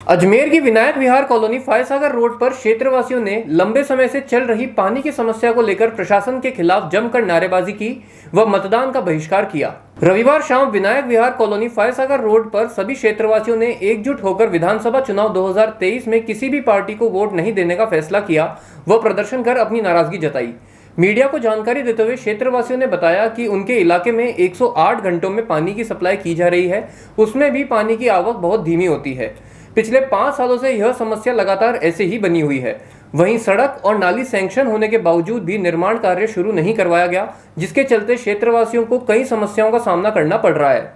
अजमेर की विनायक विहार colony Foy Sagar road पर क्षेत्रवासियों ने लंबे समय से चल रही पानी की समस्या को लेकर प्रशासन के खिलाफ जमकर नारेबाजी की व मतदान का बहिष्कार किया। रविवार शाम विनायक विहार कॉलोनी फायसागर रोड पर सभी क्षेत्रवासियों ने एकजुट होकर विधानसभा चुनाव 2023 में किसी भी पार्टी को वोट नहीं देने का फैसला किया व प्रदर्शन कर अपनी नाराजगी जताई। मीडिया को जानकारी देते हुए क्षेत्रवासियों ने बताया कि उनके इलाके में 108 घंटों में पानी की सप्लाई की जा रही है, उसमें भी पानी की आवक बहुत धीमी होती है। पिछले 5 सालों से यह समस्या लगातार ऐसे ही बनी हुई है। वहीं सड़क और नाली सैंक्शन होने के बावजूद भी निर्माण कार्य शुरू नहीं करवाया गया, जिसके चलते क्षेत्रवासियों को कई समस्याओं का सामना करना पड़ रहा है।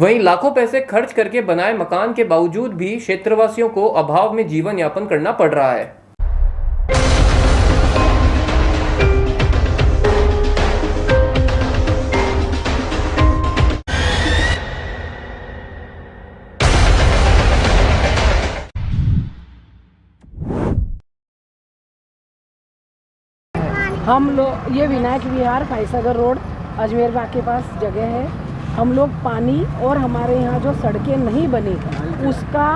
वहीं लाखों पैसे खर्च करके बनाए मकान के बावजूद भी क्षेत्रवासियों को अभाव में जीवन यापन करना पड़ रहा है। हम लोग ये विनायक विहार फायसागर रोड अजमेर बाग के पास जगह है। हम लोग पानी और हमारे यहाँ जो सड़कें नहीं बनी उसका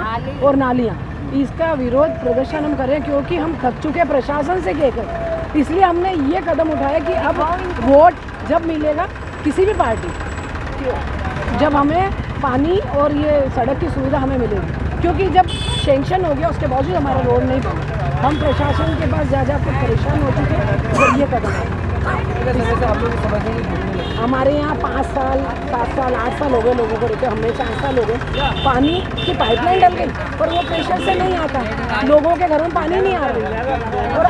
और नालियाँ, इसका विरोध प्रदर्शन हम कर रहे हैं, क्योंकि हम थक चुके प्रशासन से कहकर। इसलिए हमने ये कदम उठाया कि अब वोट जब मिलेगा किसी भी पार्टी, जब हमें पानी और ये सड़क की सुविधा हमें मिलेगी, क्योंकि जब सेंक्शन हो गया उसके बावजूद हमारा रोड नहीं बना। हम प्रशासन के पास जा कर परेशान हो चुके हैं जब ये कदम है। हमारे यहाँ 5 साल 7 साल 8 साल हो गए लोगों को रहते, हमें 4 साल हो गए। पानी की पाइपलाइन डल गई पर वो प्रेशर से नहीं आता, लोगों के घरों में पानी नहीं आ रही। और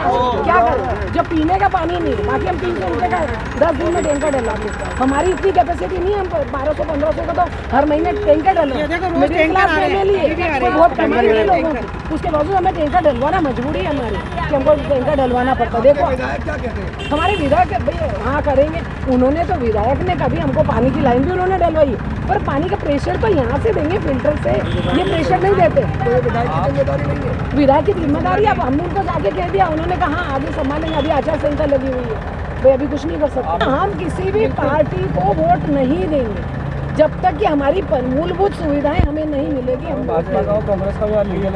क्या करें जब पीने का पानी नहीं है, बाकी हम 300 रुपये का 10 दिन में टैंकर डलवाते। हमारी इतनी कैपेसिटी नहीं है, हम 1200-1500 का तो हर महीने टैंकर डलवा। मिडिल क्लास फैमिली है, बहुत कमाई नहीं लोगों की, उसके बावजूद हमें टैंकर डलवाना मजबूरी है हमारी कि हमको टैंकर डलवाना पड़ता। देखो हमारे विधायक भैया हाँ करेंगे, उन्होंने तो विधायक ने कभी हमको पानी की लाइन भी उन्होंने डलवाई, पर पानी का प्रेशर तो यहाँ से देंगे फिल्टर से, ये प्रेशर नहीं देते। तो विधायक की जिम्मेदारी नहीं है, विधायक की जिम्मेदारी। अब हमने उनको जाके कह दिया, उन्होंने कहा हाँ आगे संभालेंगे, अभी आचार संहिता लगी हुई है, भाई अभी कुछ नहीं कर सकते। हम किसी भी पार्टी को वोट नहीं देंगे जब तक कि हमारी मूलभूत सुविधाएं हमें नहीं मिलेगी। हम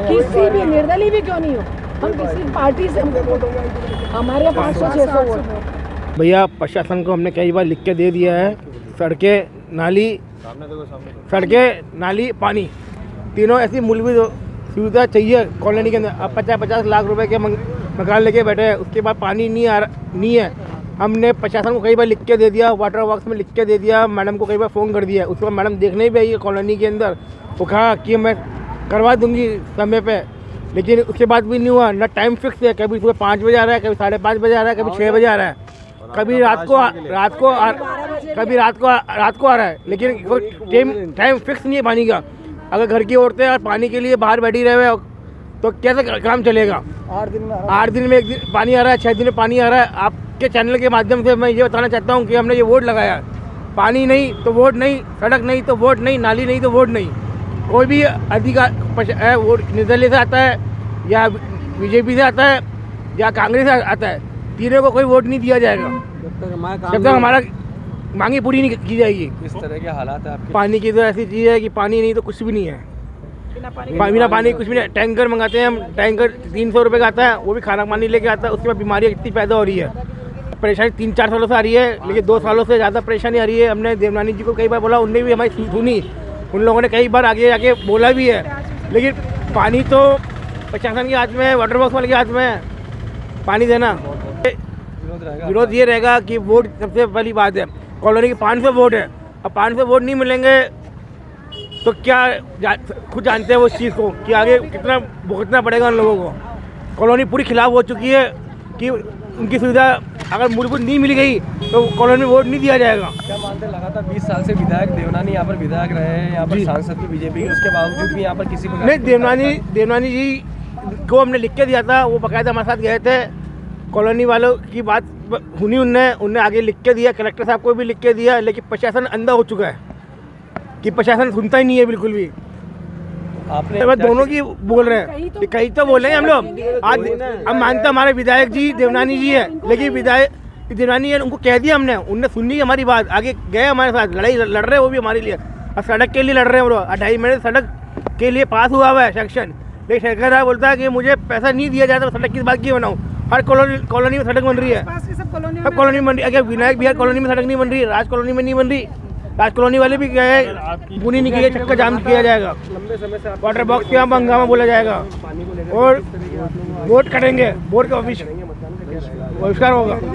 किसी भी निर्दलीय भी क्यों नहीं हो, हम किसी पार्टी से हमारे 500-600 वोट। भैया प्रशासन को हमने कई बार लिख के दे दिया है, सड़कें नाली पानी तीनों ऐसी मूलभूत सुविधा चाहिए कॉलोनी के अंदर। अब 50-50 लाख रुपए के मकान लेके बैठे हैं, उसके बाद पानी नहीं है। हमने प्रशासन को कई बार लिख के दे दिया, वाटर वर्क्स में लिख के दे दिया, मैडम को कई बार फ़ोन कर दिया। उसके बाद मैडम देखने भी आई है कॉलोनी के अंदर, वो कहा कि मैं करवा दूंगी समय पे, लेकिन उसके बाद भी नहीं हुआ। ना टाइम फिक्स है, कभी सुबह 5 बजे आ रहा है, कभी 5:30 बजे आ रहा है, कभी 6 बजे आ रहा है, कभी रात को आ रहा है, लेकिन टाइम फिक्स नहीं है पानी का। अगर घर की औरतें और पानी के लिए बाहर बैठी रहे तो कैसे काम चलेगा? 8 दिन में 1 दिन पानी आ रहा है, 6 दिन में पानी आ रहा है। आपके चैनल के माध्यम से मैं ये बताना चाहता हूँ कि हमने ये वोट लगाया, पानी नहीं तो वोट नहीं, सड़क नहीं तो वोट नहीं, नाली नहीं तो वोट नहीं। कोई भी अधिकार वोट निर्दलीय से आता है या बीजेपी से आता है या कांग्रेस से आता है, तीनों को कोई वोट नहीं दिया जाएगा जब तक हमारा मांगी पूरी नहीं की जाएगी। किस तरह के हालात है आपके? पानी की तो ऐसी चीज़ है कि पानी नहीं तो कुछ भी नहीं है, बिना पानी कुछ भी नहीं। टैंकर मंगाते हैं हम, टैंकर 300 रुपये का आता है, वो भी खाना पानी लेके आता है, उसके बाद बीमारियाँ इतनी पैदा हो रही है। परेशानी 3-4 सालों से आ रही है, लेकिन 2 सालों से ज़्यादा परेशानी आ रही है। हमने देवनानी जी को कई बार बोला, उनने भी हमारी सुनी, उन लोगों ने कई बार आगे जाके बोला भी है, लेकिन पानी तो प्रशासन के हाथ में है, वाटर वर्क्स वाले के हाथ में है पानी देना। विरोध ये रहेगा कि वोट सबसे पहली बात है, कॉलोनी के 500 वोट है, अब 500 वोट नहीं मिलेंगे तो क्या खुद जानते हैं वो इस चीज़ को कि आगे कितना भुगतना पड़ेगा उन लोगों को। कॉलोनी पूरी खिलाफ हो चुकी है कि उनकी सुविधा अगर मूलभूत नहीं मिल गई तो कॉलोनी में वोट नहीं दिया जाएगा। क्या मानते हैं लगातार 20 साल से विधायक देवनानी यहाँ पर विधायक रहे हैं, यहाँ पर सांसद भी बीजेपी के, उसके बावजूद भी यहाँ पर किसी को नहीं, देवनानी जी को हमने लिख के दिया था, वो बाकायदा हमारे साथ गए थे। कॉलोनी वालों की बात सुनी उनने आगे लिख के दिया, कलेक्टर साहब को भी लिख के दिया, लेकिन प्रशासन अंधा हो चुका है कि प्रशासन सुनता ही नहीं है बिल्कुल भी। आपने दोनों की बोल रहे हैं, कहीं तो बोल रहे हैं हम लोग। आज हम मानते हमारे विधायक जी देवनानी जी है, लेकिन विधायक देवनानी है उनको कह दिया हमने, उनने सुनी हमारी बात, आगे गए हमारे साथ, लड़ाई लड़ रहे हैं वो भी हमारे लिए। और सड़क के लिए लड़ रहे हैं वो, 2.5 महीने सड़क के लिए पास हुआ है सेक्शन, लेकिन ठेकेदार बोलता है कि मुझे पैसा नहीं दिया जाता तो सड़क की बात क्यों बनाऊँ। हर कॉलोनी में सड़क बन रही है, सब कॉलोनी में बन रही है। अगर विनायक विहार कॉलोनी में सड़क नहीं बन रही, राज कॉलोनी में नहीं बन रही, राज कॉलोनी वाले भी क्या है पूरी नहीं की, चक्का जाम किया जाएगा, वाटर बॉक्स के यहाँ हंगामा बोला जाएगा और वोट कटेंगे, वोट का बहिष्कार होगा।